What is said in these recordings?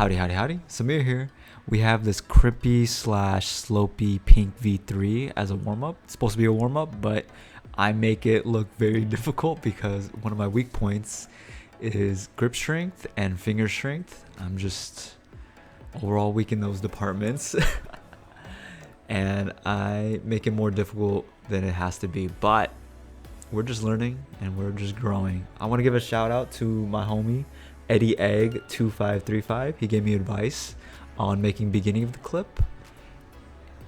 Howdy, howdy, howdy. Samir here. We have this crimpy slash slopey pink V3 as a warm-up. It's supposed to be a warm-up, but I make it look very difficult because one of my weak points is grip strength and finger strength. I'm just overall weak in those departments. And I make it more difficult than it has to be. But we're just learning and we're just growing. I want to give a shout out to my homie, Eddie Egg 2535. He gave me advice on making beginning of the clip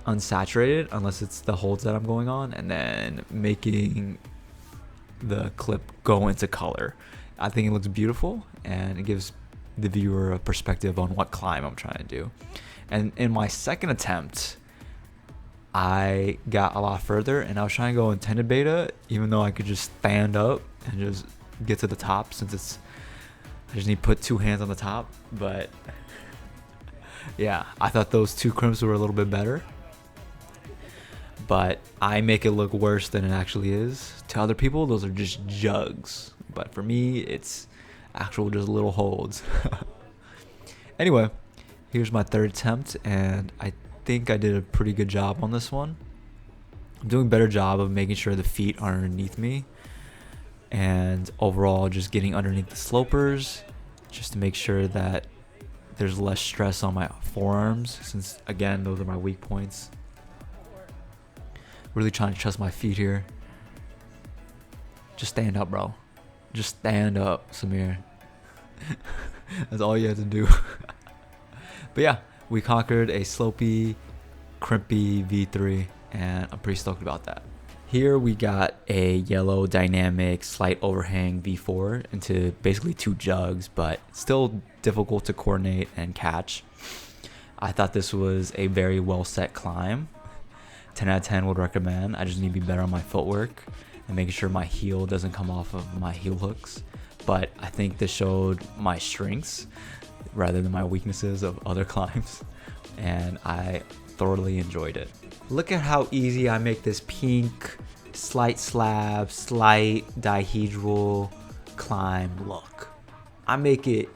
unsaturated unless it's the holds that I'm going on, and then making the clip go into color. I think it looks beautiful and it gives the viewer a perspective on what climb I'm trying to do. And in my second attempt, I got a lot further and I was trying to go intended beta, even though I could just stand up and just get to the top, since I just need to put two hands on the top. But yeah, I thought those two crimps were a little bit better, but I make it look worse than it actually is. To other people, those are just jugs, but for me, it's actual just little holds. Anyway, here's my third attempt, and I think I did a pretty good job on this one. I'm doing a better job of making sure the feet are underneath me, and overall just getting underneath the slopers just to make sure that there's less stress on my forearms, since again those are my weak points. Really trying to trust my feet here. Just stand up, bro. Just stand up, Samir. That's all you have to do. But yeah, we conquered a slopey, crimpy V3, and I'm pretty stoked about that. Here we got a yellow dynamic slight overhang V4 into basically two jugs, but still difficult to coordinate and catch. I thought this was a very well set climb. 10 out of 10 would recommend. I just need to be better on my footwork and making sure my heel doesn't come off of my heel hooks. But I think this showed my strengths rather than my weaknesses of other climbs, and I thoroughly enjoyed it. Look at how easy I make this pink slight slab, slight dihedral climb look. I make it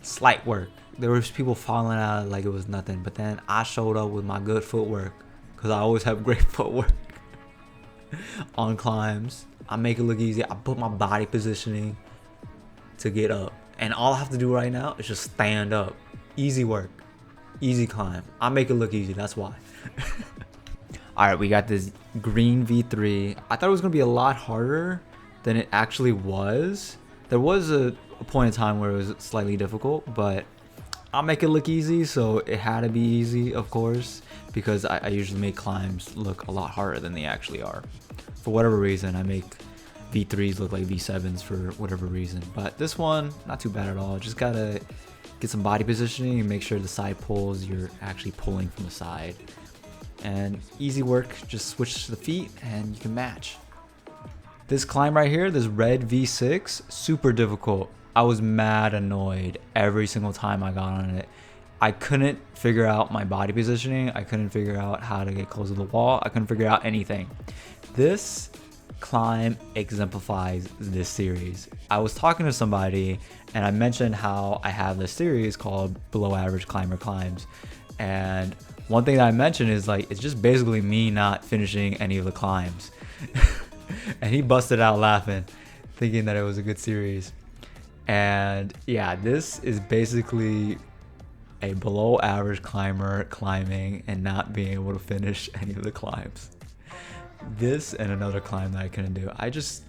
slight work. There was people falling out like it was nothing, but then I showed up with my good footwork, because I always have great footwork on climbs. I make it look easy. I put my body positioning to get up, and all I have to do right now is just stand up. Easy work, easy climb. I make it look easy, that's why. All right, we got this green V3. I thought it was gonna be a lot harder than it actually was. There was a point in time where it was slightly difficult, but I'll make it look easy, so it had to be easy, of course, because I usually make climbs look a lot harder than they actually are. For whatever reason, I make V3s look like V7s for whatever reason. But this one, not too bad at all. Just gotta get some body positioning and make sure the side pulls, you're actually pulling from the side. And easy work, just switch to the feet and you can match. This climb right here, this red V6, super difficult. I was mad annoyed every single time I got on it. I couldn't figure out my body positioning. I couldn't figure out how to get close to the wall. I couldn't figure out anything. This climb exemplifies this series. I was talking to somebody and I mentioned how I have this series called Below Average Climber Climbs. And one thing that I mentioned is like, it's just basically me not finishing any of the climbs. And he busted out laughing, thinking that it was a good series. And yeah, this is basically a below average climber climbing and not being able to finish any of the climbs. This and another climb that I couldn't do. I just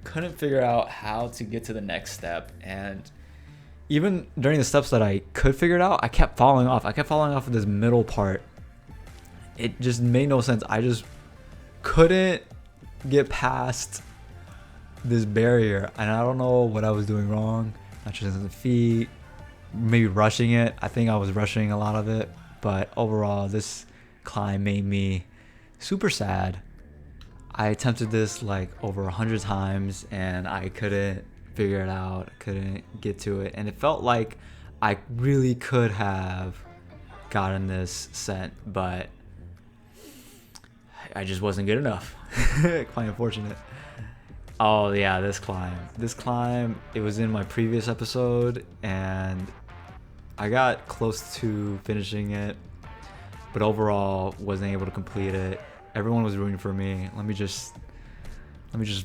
couldn't figure out how to get to the next step. And even during the steps that I could figure it out, I kept falling off. I kept falling off of this middle part. It just made no sense. I just couldn't get past this barrier, and I don't know what I was doing wrong. Not just in the feet, maybe rushing it. I think I was rushing a lot of it, but overall this climb made me super sad. I attempted this like over 100 times and I couldn't figure it out, couldn't get to it, and it felt like I really could have gotten this sent, but I just wasn't good enough. Quite unfortunate. Oh yeah, this climb, it was in my previous episode, and I got close to finishing it, but overall wasn't able to complete it. Everyone was rooting for me. Let me just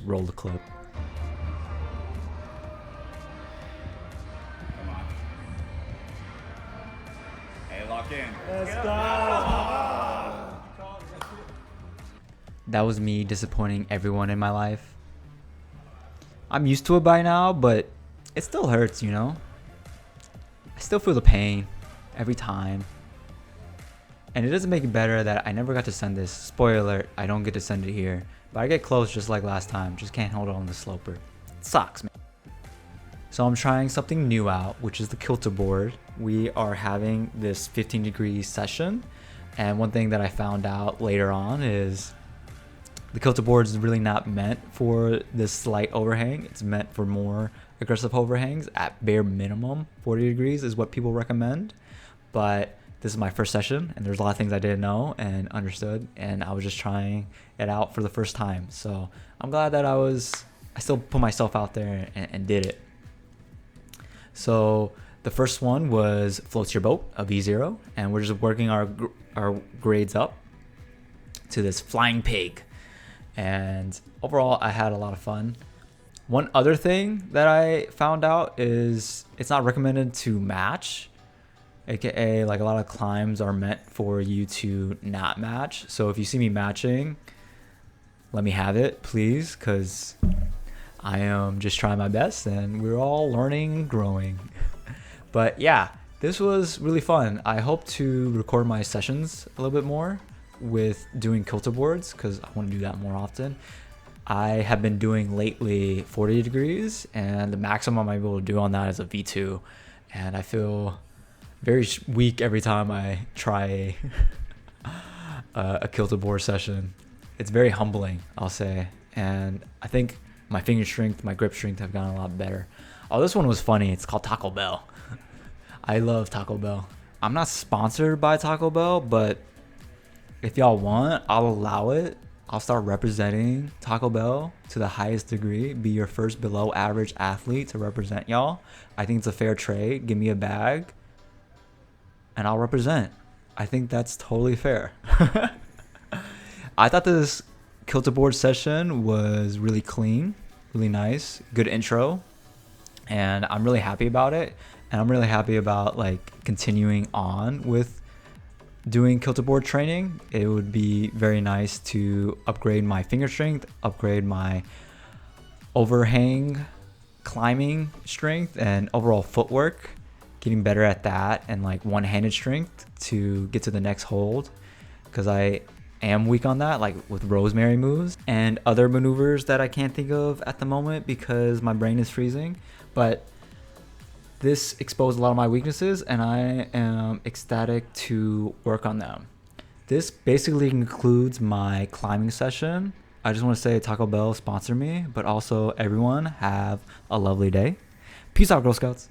roll the clip. Come on. Hey, lock in. Let's go. That was me disappointing everyone in my life. I'm used to it by now, but it still hurts, you know? I still feel the pain every time. And it doesn't make it better that I never got to send this. Spoiler alert, I don't get to send it here. But I get close just like last time. Just can't hold it on the sloper. It sucks, man. So I'm trying something new out, which is the Kilter board. We are having this 15-degree session. And one thing that I found out later on is the Kilter board is really not meant for this slight overhang. It's meant for more aggressive overhangs. At bare minimum, 40 degrees is what people recommend. But this is my first session, and there's a lot of things I didn't know and understood, and I was just trying it out for the first time. So I'm glad that I still put myself out there and did it. So the first one was Floats Your Boat, a V0, and we're just working our grades up to this flying pig. And overall, I had a lot of fun. One other thing that I found out is it's not recommended to match, aka like a lot of climbs are meant for you to not match. So if you see me matching, let me have it, please, because I am just trying my best and we're all learning and growing. But yeah, this was really fun. I hope to record my sessions a little bit more with doing Kilter boards because I want to do that more often. I have been doing lately 40 degrees, and the maximum I'm able to do on that is a V2, and I feel very weak every time I try a Kilter board session. It's very humbling, I'll say, and I think my finger strength, my grip strength have gotten a lot better. Oh, this one was funny. It's called Taco Bell. I love Taco Bell. I'm not sponsored by Taco Bell, but if y'all want, I'll allow it. I'll start representing Taco Bell to the highest degree. Be your first below average athlete to represent y'all. I think it's a fair trade. Give me a bag and I'll represent. I think that's totally fair. I thought this Kilter board session was really clean, really nice, good intro, and I'm really happy about it. And I'm really happy about like continuing on with doing Kilter board training. It would be very nice to upgrade my finger strength, upgrade my overhang climbing strength, and overall footwork, getting better at that, and like one-handed strength to get to the next hold, because I am weak on that, like with rosemary moves and other maneuvers that I can't think of at the moment because my brain is freezing. But this exposed a lot of my weaknesses, and I am ecstatic to work on them. This basically concludes my climbing session. I just want to say Taco Bell sponsor me, but also everyone have a lovely day. Peace out, Girl Scouts.